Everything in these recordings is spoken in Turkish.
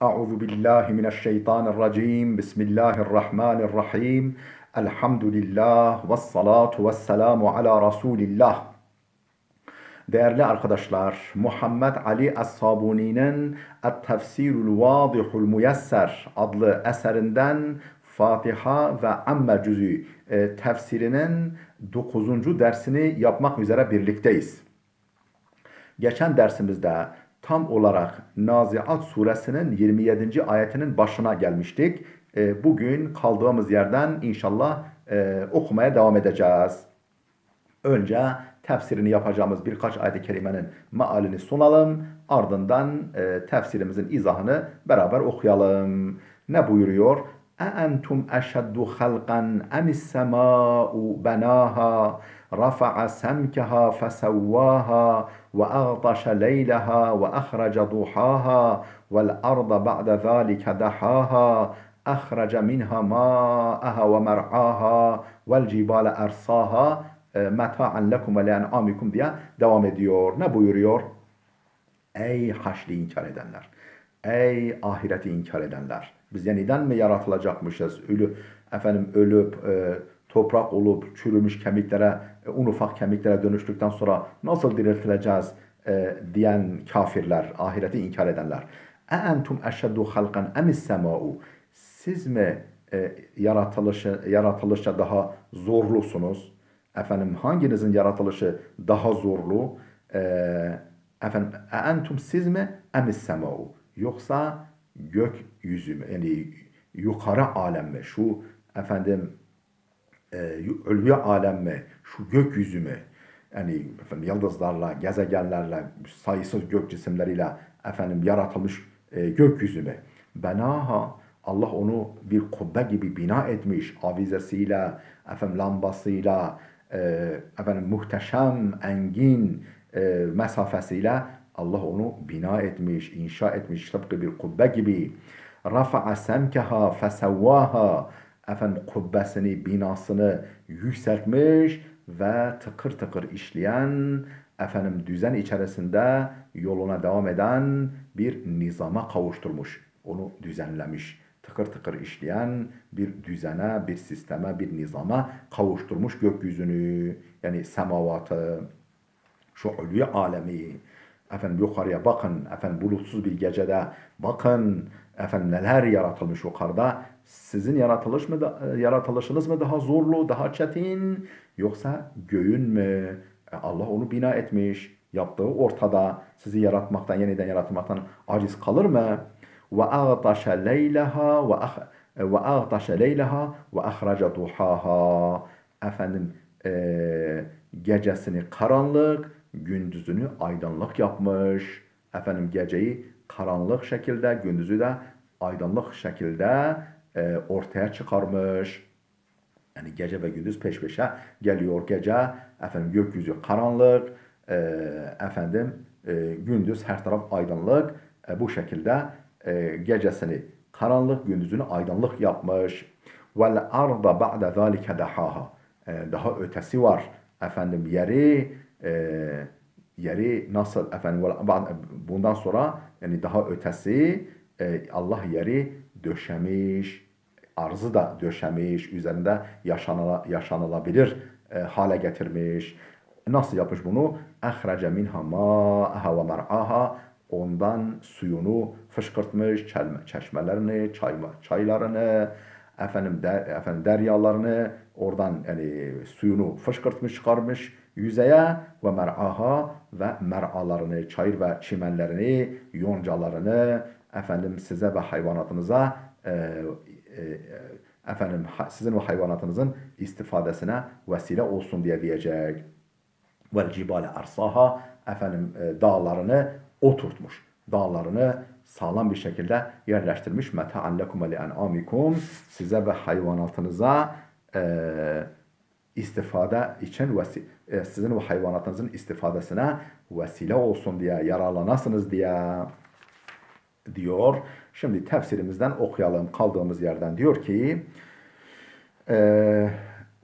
Euzu billahi mineşşeytanirracim. Bismillahirrahmanirrahim. Elhamdülillah ve salatu ve selamu ala Resulillah. Değerli arkadaşlar, Muhammed Ali Es-Sabuni'nin Et-Tefsirul Vadihul Muyesser adlı eserinden Fatiha ve Amme cüzü tefsirinin 9. dersini yapmak üzere birlikteyiz. Geçen dersimizde tam olarak Naziat suresinin 27. ayetinin başına gelmiştik. Bugün kaldığımız yerden inşallah okumaya devam edeceğiz. Önce tefsirini yapacağımız birkaç ayet-i kerimenin mealini sunalım. Ardından tefsirimizin izahını beraber okuyalım. Ne buyuruyor? أَأَنْتُمْ أَشَدُّ خَلْقًا أَمِ السَّمَاءُ بَنَاهَا رَفَعَ سَمْكَهَا فَسَوَّاهَا وَأَغْطَشَ لَيْلَهَا وَأَخْرَجَ ضُحَاهَا وَالْأَرْضَ بَعْدَ ذَلِكَ دَحَاهَا أَخْرَجَ مِنْهَا مَاءَهَا وَمَرْعَاهَا وَالْجِبَالَ أَرْسَاهَا meta'an lekum ve le'an'amikum diye devam ediyor. Ne buyuruyor? Ey haşri inkar edenler. Ey ahireti inkar edenler. Biz yeniden mi yaratılacakmışız? Ölüp toprak olup çürümüş kemiklere, un ufak kemiklere dönüştükten sonra nasıl diriltileceğiz diyen kafirler, ahireti inkar edenler. Entum eşeddu halkan emis sema'u. Siz mi yaratılışa daha zorlusunuz? Hanginizin yaratılışı daha zorlu? Entum siz mi? Emis sema'u. Yoksa gökyüzü mü? Yani yukarı alem mi? Şu ulvi alem mi? Şu gökyüzü mü? Yani yıldızlarla, gezegenlerle, sayısız gök cisimleriyle yaratılmış gökyüzü mü? Benaha, Allah onu bir kubbe gibi bina etmiş, avizesiyle, lambasıyla, muhteşem, engin mesafesiyle Allah onu bina etmiş, inşa etmiş, tıpkı bir kubbe gibi. Rafa'a semkeha fesevvaha, kubbesini, binasını yükseltmiş ve tıkır tıkır işleyen, düzen içerisinde yoluna devam eden bir nizama kavuşturmuş. Onu düzenlemiş. Tıkır tıkır işleyen bir düzene, bir sisteme, bir nizama kavuşturmuş gökyüzünü, yani semavatı, şu ulvi alemi. Yukarıya bakın, bulutsuz bir gecede bakın, neler yaratılmış yukarıda. Sizin yaratılışınız mı daha zorlu, daha çetin, yoksa göğün mü? Allah onu bina etmiş, yaptığı ortada. Sizi yaratmaktan, yeniden yaratmaktan aciz kalır mı? وَاَغْطَشَ لَيْلَهَا وَاَخْرَجَ ضُحَاهَا. Gecesini karanlık, gündüzünü aydınlık yapmış. Geceyi karanlık şekilde, gündüzü de aydınlık şekilde ortaya çıkarmış. Yani gece ve gündüz peş peşe geliyor. Gece, gökyüzü karanlık, gündüz her taraf aydınlık. Bu şekilde gecesini karanlık, gündüzünü aydınlık yapmış. Vel arda ba'de zalike dahaha. Daha ötesi var. Yeri nasıl bundan sonra, yani daha ötesi, Allah yeri döşemiş, arzı da döşemiş, üzerinde yaşanılabilir hale getirmiş. Nasıl yapmış bunu? اَخْرَجَ مِنْهَا مَاءَهَا وَمَرْعَاهَا. Ondan suyunu fışkırtmış, çeşmelerini, çaylarını, deryalarını, oradan yani suyunu fışkırtmış, çıkarmış yüzeye, ve mer'aha, ve mer'alarını, çayır ve çimenlerini, yoncalarını size ve hayvanatınıza sizin ve hayvanatınızın istifadesine vesile olsun diye diyecek. Vel cibale arsaha, dağlarını oturtmuş. Dağlarını sağlam bir şekilde yerleştirmiş. Meta'an lekum ve li'an'amikum, size ve hayvanatınıza istifade için, sizin ve hayvanatınızın istifadesine vesile olsun diye, yararlanasınız diye diyor. Şimdi tefsirimizden okuyalım kaldığımız yerden. Diyor ki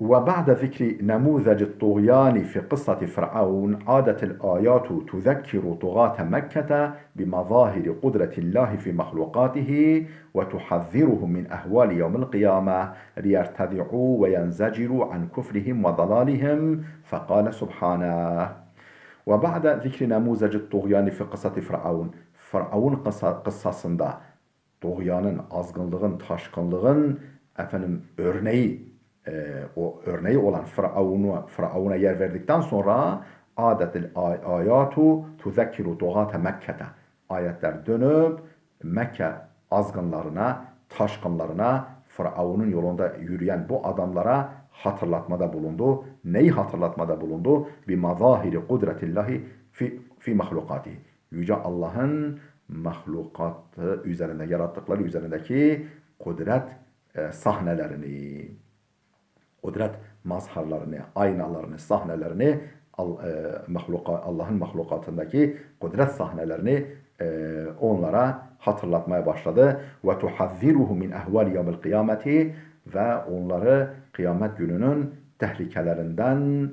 وبعد ذكر نموذج الطغيان في قصة فرعون عادت الآيات تذكر طغاة مكة بمظاهر قدرة الله في مخلوقاته وتحذرهم من أهوال يوم القيامة ليرتدعوا وينزجروا عن كفرهم وضلالهم فقال سبحانه وبعد ذكر نموذج الطغيان في قصة فرعون kıssasında طغyanın, azgınlığın, taşkınlığın o örneği olan Firavun'a yer verdikten sonra adetil ayatu tuzekkiru tuğate Mekke'te. Ayetler dönüp Mekke azgınlarına, taşkınlarına, Firavun'un yolunda yürüyen bu adamlara hatırlatmada bulundu. Neyi hatırlatmada bulundu? Bi mazahiri kudretillahi fi mahlukatihi. Yüce Allah'ın mahlukatı üzerinde, yarattıkları üzerindeki kudret sahnelerini, kudret mazharlarını, aynalarını, sahnelerini, Allah'ın mahlukatındaki kudret sahnelerini onlara hatırlatmaya başladı. Ve tuhazziruhu min ehvali yevmil kıyameti ve onları kıyamet gününün tehlikelerinden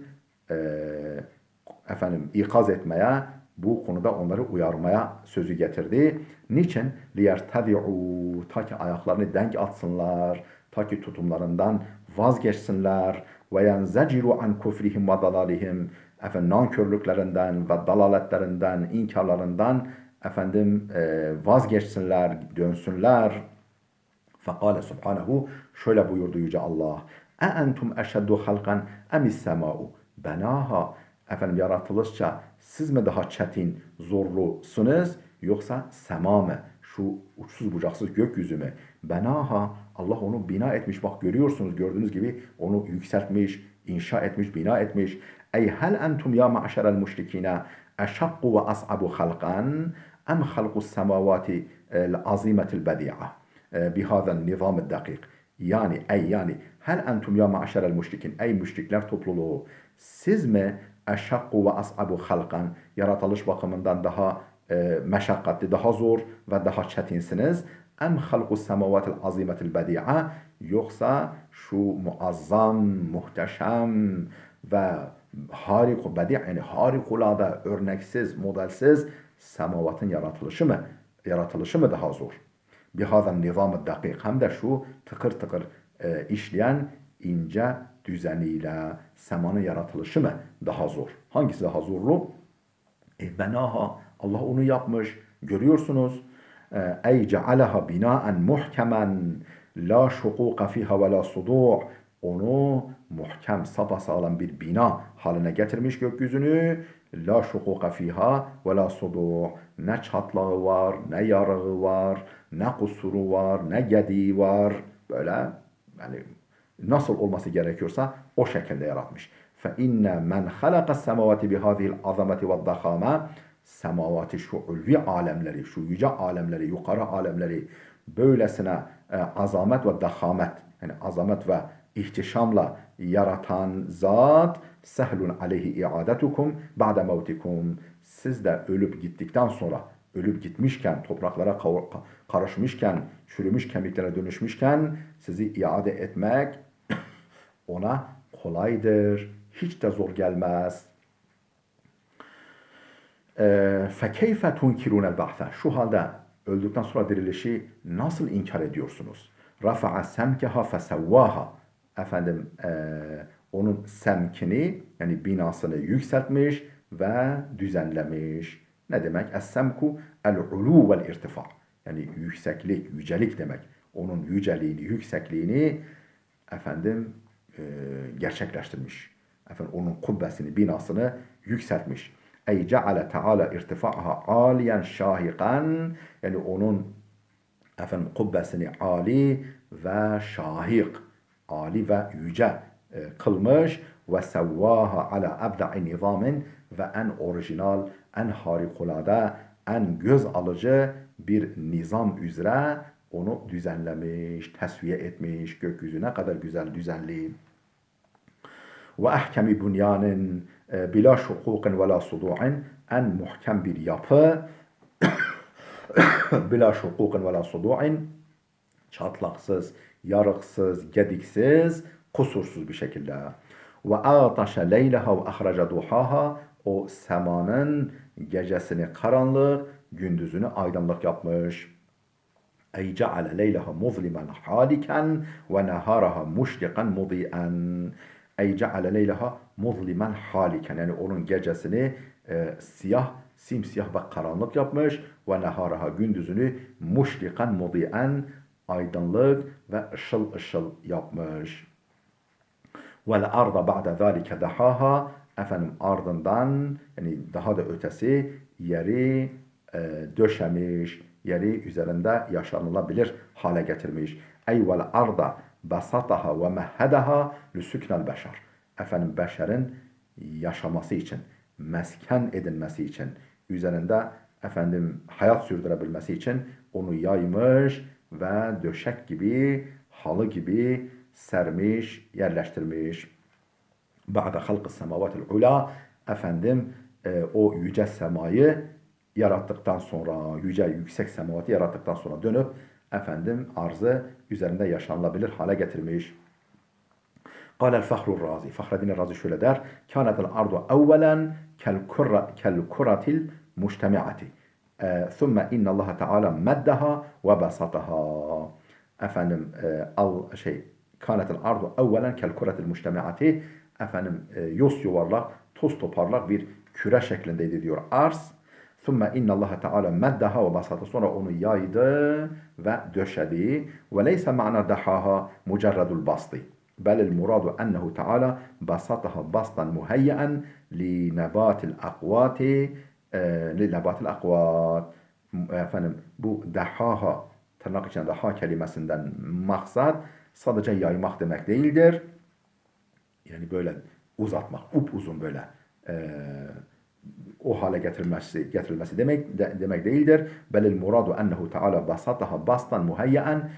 ikaz etmeye, bu konuda onları uyarmaya sözü getirdi. Niçin? لِيَرْتَدِعُوا Ta ki ayaklarını denk atsınlar, ta ki tutumlarından vazgeçsinler. وَيَنْزَجِرُوا عَنْ كُفْرِهِمْ وَضَلَالِهِمْ nankörlüklerinden ve dalaletlerinden, inkarlarından vazgeçsinler, dönsünler. فَقَالَ Subhanehu şöyle buyurdu Yüce Allah. اَاَنْتُمْ اَشَدُّ خَلْقًا اَمِ السَّمَاءُ Benaha yaratılışça siz mi daha çetin, zorlusunuz yoksa sema mı? Şu uçsuz bucaksız gökyüzü mü? Benaha Allah onu bina etmiş. Bak görüyorsunuz, gördüğünüz gibi onu yükseltmiş, inşa etmiş, bina etmiş. Ey hel entum ya ma'şerel müşrikine eşakku ve as'abu halkan em halkus semavati azimetil bedi'a bihazen nizam dakik. Yani hel entum ya ma'şerel müşrikin ey müşrikler topluluğu siz mi eşakku ve as'abu halkan yaratılış bakımından daha meşakkatli, daha zor ve daha çetinsiniz. Em halkus semavatil azimetil bedi'a yoksa şu muazzam, muhteşem ve harikulade, örneksiz, modelsiz semavatın yaratılışı mı daha zor? Bihazen nizam-ı dakik hem de şu tıkır tıkır işleyen ince düzeniyle semanın yaratılışı mı daha zor? Hangisi daha zorlu? Benaha Allah onu yapmış. Görüyorsunuz. Ey cealeha binaen muhkemen la şukuka fiha ve la sudu' onu muhkem, sapasağlam bir bina haline getirmiş gökyüzünü. La şukuka fiha ve la sudu' ne çatlağı var, ne yarığı var, ne kusuru var, ne gediği var. Böyle yani nasıl olması gerekiyorsa o şekilde yaratmış. فَاِنَّ مَنْ خَلَقَ السَّمَوَاتِ بِهَذِهِ الْعَظَمَةِ وَالضَّخَامَةِ Semavati şu ulvi alemleri, şu yüce alemleri, yukarı alemleri böylesine azamet ve dahamet, yani azamet ve ihtişamla yaratan zat sehlun aleyhi iadetukum ba'de mevtikum siz de ölüp gittikten sonra, ölüp gitmişken, topraklara karışmışken, çürümüş kemiklere dönüşmüşken sizi iade etmek ona kolaydır, hiç de zor gelmez. فَكَيْفَ تُنْكِرُونَ الْبَعْثَ Şu halde öldükten sonra dirilişi nasıl inkar ediyorsunuz? رَفَعَ سَمْكَهَا فَسَوَّاهَا onun semkini yani binasını yükseltmiş ve düzenlemiş. Ne demek? Es-semku el-ulu vel-irtifa. Yani yükseklik, yücelik demek. Onun yüceliğini, yüksekliğini gerçekleştirmiş. Onun kubbesini, binasını yükseltmiş. Ey ceale teala irtifa'aha aliyen şahikan yani onun kubbesini ali ve şahik, ali ve yüce kılmış ve sevvaha ala ebda'i nizamin ve en orijinal, en harikulade, en göz alıcı bir nizam üzere onu düzenlemiş, tesviye etmiş, gökyüzü ne kadar güzel, düzenli. Ve ehkemi bunyanin bila şukukin ve la sudu'in en muhkem bir yapı bila şukukin ve la sudu'in çatlaksız, yarıksız, gediksiz kusursuz bir şekilde. Ve ataşa leyleha ve ahraca duhaha, o semanın gecesini karanlık, gündüzünü aydınlık yapmış. Ey ceale leyleha muzlimen haliken ve neharaha muşrikan mudi'en. Ey ceale leyleha muzlimen haliken, yani onun gecesini siyah, simsiyah ve karanlık yapmış. Ve neharaha, gündüzünü muşrikan mudi'en, aydınlık ve ışıl ışıl yapmış. Vel arda ba'de zâlike dahaha, efendim ardından, yani daha da ötesi, yeri döşemiş, yeri üzerinde yaşanılabilir hale getirmiş. Ey vel arda basataha ve mehhedaha lisüknel beşer. Efendim beşerin yaşaması için, mesken edinmesi için, üzerinde efendim hayat sürdürebilmesi için onu yaymış ve döşek gibi, halı gibi sermiş, yerleştirmiş. Ba'de halkı semavatil ula, efendim o yüce semayı yarattıktan sonra, yüce yüksek semavatı yarattıktan sonra dönüp efendim arzı üzerinde yaşanılabilir hale getirmiş. قال الفخر الرازي, Fahreddin Razi şöyle der: كانت الأرض أولا كالكرة المجتمعة ثم إن الله تعالى مدها وبسطها. Efendim كانت الأرض أولا كالكرة المجتمعة, efendim yuvarlak, toz toparlak bir küre şeklindeydi diyor arz. ثُمَّ اِنَّ اللّٰهَ تَعَالَى مَدَّهَا وَبَسَطَ, sonra onu yaydı ve döşedi. وَلَيْسَ مَعْنَى دَحَاهَا مُجَرَّدُ الْبَسْطِ بل المراد أنه تعالى بسطها بسطا مهيئا لنبات الأقوات efendim bu dehaha, tırnak içinde daha kelimesinden maksat sadece yaymak demek değildir. Yani böyle uzatmak, upuzun böyle o hale getirilmesi demek değildir. Belil muradu ennehu teala basataha bastan muhayyen,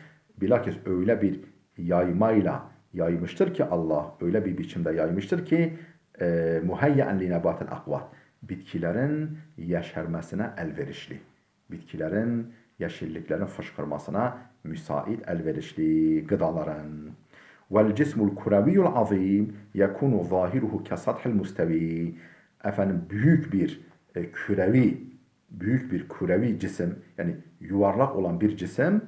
bilakis öyle bir yaymayla yaymıştır ki Allah, öyle bir biçimde yaymıştır ki muhayyen li nebatil akvat, bitkilerin yeşermesine elverişli, bitkilerin, yeşilliklerin fışkırmasına müsait, elverişli gıdaların. Vel cismul kuraviyul azim yekunu zahiruhu kesathil mustevi. Efendim büyük bir kürevi cisim, yani yuvarlak olan bir cisim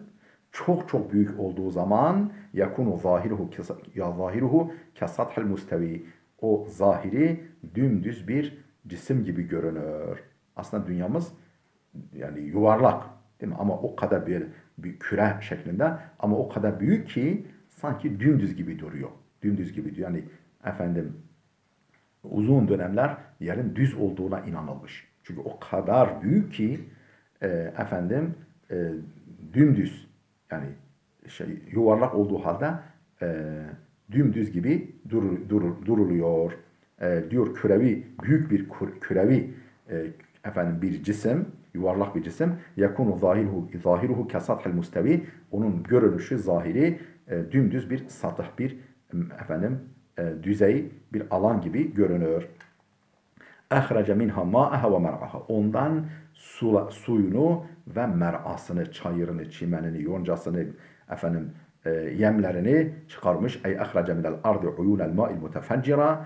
çok büyük olduğu zaman yakunu zahiruhu kesathil mustevi, o zahiri dümdüz bir cisim gibi görünür. Aslında dünyamız yani yuvarlak, değil mi? Ama o kadar bir küre şeklinde, ama o kadar büyük ki sanki dümdüz gibi duruyor. Dümdüz gibi diyor. Yani efendim uzun dönemler yerin düz olduğuna inanılmış. Çünkü o kadar büyük ki efendim dümdüz, yani yuvarlak olduğu halde dümdüz gibi duruluyor. Diyor büyük bir kürevi efendim bir cisim, yuvarlak bir cisim, yakunu zahiruhu kesathil mustevi, onun görünüşü, zahiri dümdüz bir satıh, bir efendim düzey, bir alan gibi görünür. Ehrece minha ma'aha ve mer'aha, ondan suyunu ve mer'asını, çayırını, çimenini, yoncasını, efendim yemlerini çıkarmış. Ey ehrece minel ardı uyunel ma'il mutefeccira,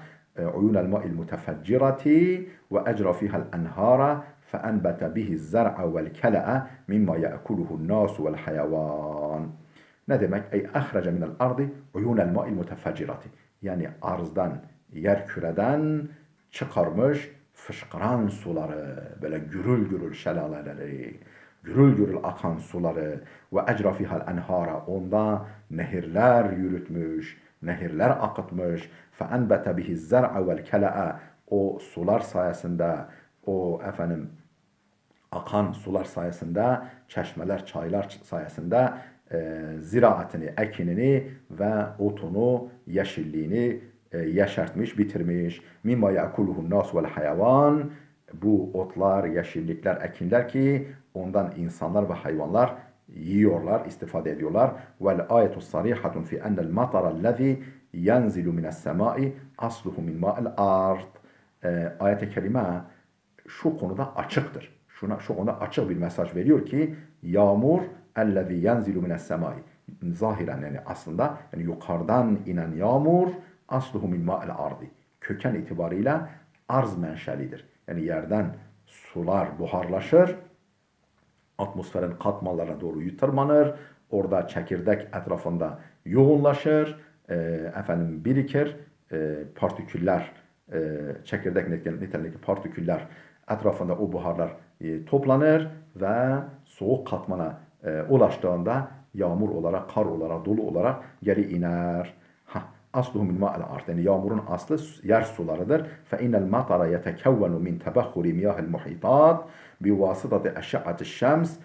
uyunel ma'il mutefeccirati ve ecra fihal enhara فأنبت به الزرع والكلأ مما يأكله الناس والحيوان. Ne demek? Ey ahrece minel ardı uyunel ma'il mutefeccirati. Yani arzdan, yer küreden çıkarmış fışkıran suları, böyle gürül gürül şelaleleri, gürül gürül akan suları, ve ecra fihal enhara, onda nehirler yürütmüş, nehirler akıtmış. Fe enbete bihi zer'a vel kela'a, o sular sayesinde, o efendim akan sular sayesinde, çeşmeler, çaylar sayesinde ziraatini, ekinini ve otunu, yeşilliğini yeşertmiş, bitirmiş. Mimma yakuluhun nas vel hayvan, bu otlar, yeşillikler, ekinler ki ondan insanlar ve hayvanlar yiyorlar, istifade ediyorlar. Vel ayetu sarihatun fi ennel matarellezî yenzilu mines semai asluhu min ma'il ard. Ayet-i kerime şu konuda açıktır. Şu konuda açık bir mesaj veriyor ki yağmur ellezî yenzilu mines semai, zahiren yani aslında yani yukarıdan inen yağmur asluhu min ma'il ardi. Köken itibariyle arz menşelidir. Yani yerden sular buharlaşır, atmosferin katmanlarına doğru tırmanır. Orada çekirdek etrafında yoğunlaşır, birikir, partiküller, çekirdek niteliğindeki partiküller etrafında o buharlar toplanır ve soğuk katmana ulaştığında yağmur olarak, kar olarak, dolu olarak geri iner. Asluhu min ma'al ard. Yani yağmurun aslı yer sularıdır. Fe innel matara yetekevvenu min tebakhuri miyahil muhitat bi vasıtati eşşa'ati şems.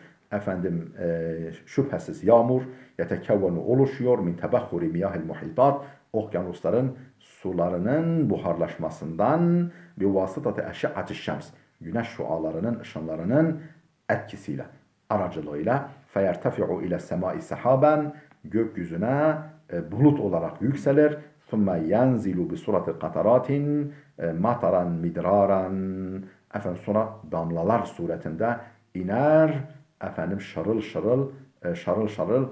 Şüphesiz yağmur yetekevvenu oluşuyor min tebakhuri miyahil muhitat. Okyanusların sularının buharlaşmasından bi vasıtati eşşa'ati şems. Güneş şualarının, ışınlarının etkisiyle, aracılığıyla feyertefi'u ile semai sahaben, gökyüzüne bulut olarak yükselir. ثُمَّ يَنْزِلُ بِسُرَةِ قَطَرَاتٍ مَطَرًا مِدْرَارًا. Sonra damlalar suretinde iner, şarıl şarıl, şarıl şarıl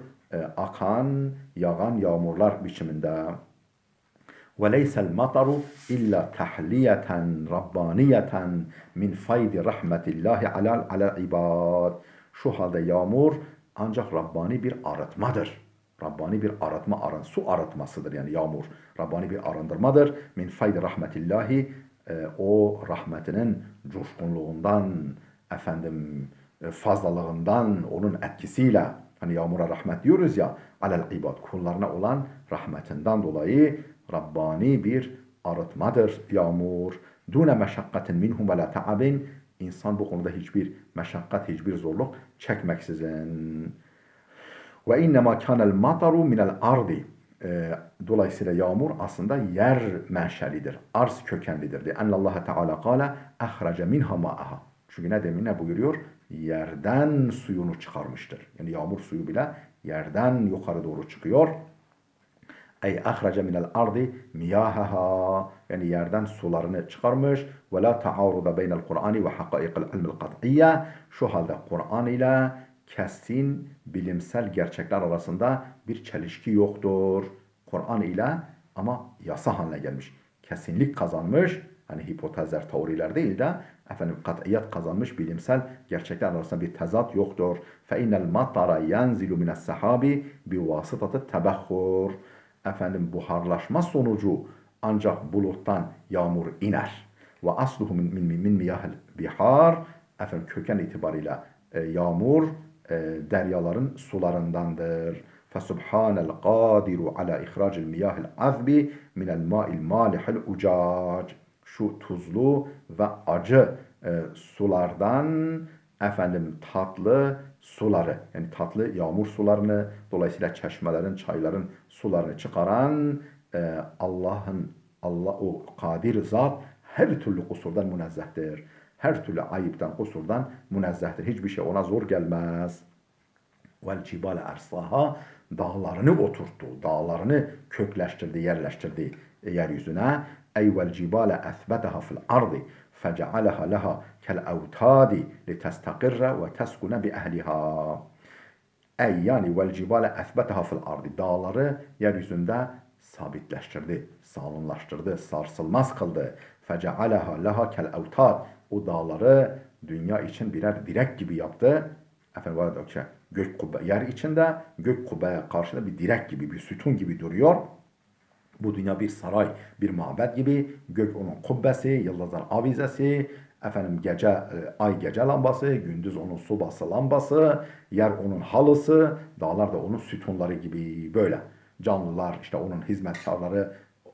akan, yağan yağmurlar biçiminde. وَلَيْسَ الْمَطَرُ إِلَّا تَحْلِيَةً رَبَّانِيَةً مِنْ فَيْدِ رَحْمَةِ اللّٰهِ عَلَى الْعِبَادِ. Şu halde yağmur ancak Rabbani bir arıtmadır. Rabbani bir arıtma, su arıtmasıdır yani yağmur. Rabbani bir arındırmadır. Min faydi rahmetillahi, o rahmetinin coşkunluğundan, fazlalığından, onun etkisiyle, hani yağmura rahmet diyoruz ya, alel ibad, kullarına olan rahmetinden dolayı Rabbani bir arıtmadır yağmur. Dune meşakkatin minhum ve la ta'abin. İnsan bu konuda hiçbir meşakkat, hiçbir zorluk çekmeksizin. Ve innema kanel mataru minel ardi. Dolayısıyla yağmur aslında yer menşelidir. Arz kökenlidir. Li'annallâhe teâlâ kâle ehrace minha ma'aha. Çünkü ne buyuruyor? Yerden suyunu çıkarmıştır. Yani yağmur suyu bile yerden yukarı doğru çıkıyor. Ey ahrace minel ardi miyahaha. Yani yerden sularını çıkarmış. Ve la ta'aruda beynel Kur'ani ve hakaikil ilmil kat'iyye. Şu halde Kur'an ile kesin bilimsel gerçekler arasında bir çelişki yoktur. Kur'an ile ama yasa haline gelmiş. Kesinlik kazanmış. Hani hipotezler, teoriler değil de kat'iyet kazanmış bilimsel gerçekler arasında bir tezat yoktur. Fe innel matara yanzilu mines sahabi bi vasıtatı tebahhur. Buharlaşma sonucu ancak buluttan yağmur iner. Ve asluhu min miyahil bihar. Köken itibariyle yağmur deryaların sularındandır. فَسُبْحَانَ الْقَادِرُ عَلَى اِخْرَاجِ الْمِيَاهِ الْعَذْبِ مِنَ الْمَاءِ الْمَالِحِ الْاُجَاجِ. Şu tuzlu ve acı sulardan tatlı suları, yani tatlı yağmur sularını, dolayısıyla çeşmelerin, çayların sularını çıkaran Allah o kadir zat her türlü kusurdan münezzehtir. Her türlü ayıptan, kusurdan münezzehtir. Hiçbir şey ona zor gelmez. Vel cibale ersaha, dağlarını oturttu, dağlarını kökleştirdi, yerleştirdi yeryüzüne. Ey vel cibale esbeteha fil ardi fecealeha leha kel evtadi li testaqirre ve teskune bi ehliha. Ey yani vel cibale esbeteha fil ardi, dağları yeryüzünde sabitleştirdi, sağlamlaştırdı, sarsılmaz kıldı. Fecealeha leha kel evtad, o dağları dünya için birer direk gibi yaptı. Gök kubbe, yer içinde gök kubbeye karşıda bir direk gibi, bir sütun gibi duruyor. Bu dünya bir saray, bir mabet gibi. Gök onun kubbesi, yıldızlar avizesi, ay gece lambası, gündüz onun sobası lambası, yer onun halısı, dağlar da onun sütunları gibi böyle. Canlılar, işte onun hizmetkarları,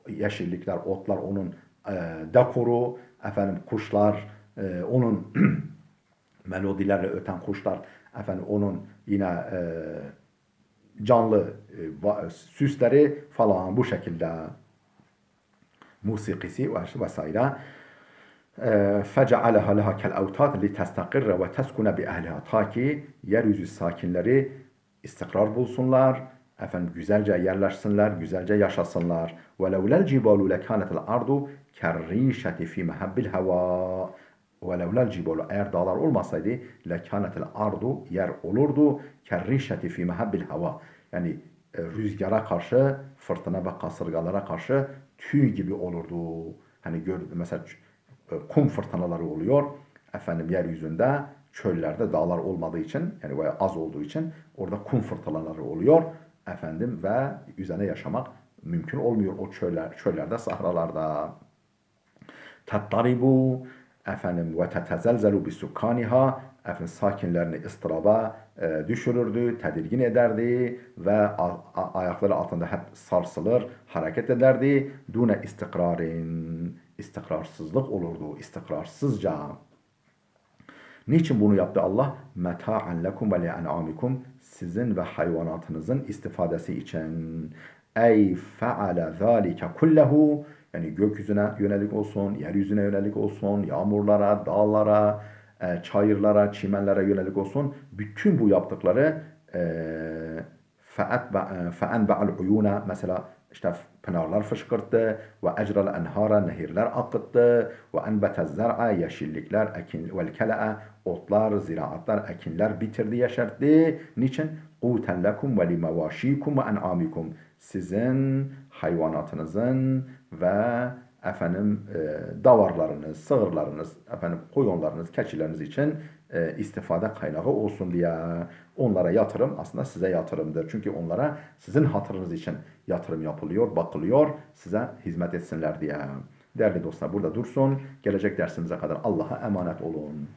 yeşillikler, otlar onun dekoru, kuşlar, onun melodilerle öten kuşlar, onun yine canlı süsleri falan bu şekilde, musikisi vesaire. فَجَعَلَهَا لَهَا كَالْاَوْتَاتِ لِتَسْتَقِرَّ وَتَسْكُنَ بِأَهْلِهَا. Ta ki yeryüzü sakinleri istikrar bulsunlar, güzelce yerleşsinler, güzelce yaşasınlar. وَلَوْلَا الْجِبَالُ لَكَانَتِ الْاَرْضُ كَالرِّيشَةِ فِي مَهَبِّ الْهَوَاءِ. وَلَوْلَا الْجِبَالُ, eğer dağlar olmasaydı لَكَانَتِ الْاَرْضُ, yer olurdu كَالرِّيشَةِ فِي مَهَبِّ الْهَوَاءِ. Yani rüzgara karşı, fırtına ve kasırgalara karşı tüy gibi olurdu. Hani mesela kum fırtınaları oluyor. Efendim yeryüzünde, çöllerde dağlar olmadığı için, yani veya az olduğu için orada kum fırtınaları oluyor. Efendim ve üzerine yaşamak mümkün olmuyor o çöllerde, sahralarda. Tattaribu efendim ve tetezelzelu bi sukkaniha, efendim sakinlerini ıstıraba düşürürdü, tedirgin ederdi ve ayakları altında hep sarsılır, hareket ederdi. Dune istikrarin, istikrarsızlık olurdu, istikrarsızca. Niçin bunu yaptı Allah? Meta'an lekum ve li'an'amikum, sizin ve hayvanatınızın istifadesi için. Ey fe'ale zâlike kullehu, yani gökyüzüne yönelik olsun, yeryüzüne yönelik olsun, yağmurlara, dağlara, çayırlara, çimenlere yönelik olsun. Bütün bu yaptıkları fe'enbe'al uyuna, mesela işte pınarlar fışkırttı ve ecral enhara, nehirler akıttı ve enbetez zer'a, yeşillikler, ekin vel kele'e, otlar, ziraatlar, ekinler bitirdi, yeşertti. Niçin? Quten lekum ve limevaşikum ve en'amikum, sizin, hayvanatınızın ve efendim davarlarınız, sığırlarınız, efendim koyunlarınız, keçileriniz için istifade kaynağı olsun diye. Onlara yatırım aslında size yatırımdır. Çünkü onlara sizin hatırınız için yatırım yapılıyor, bakılıyor, size hizmet etsinler diye. Değerli dostlar, burada dursun. Gelecek dersimize kadar Allah'a emanet olun.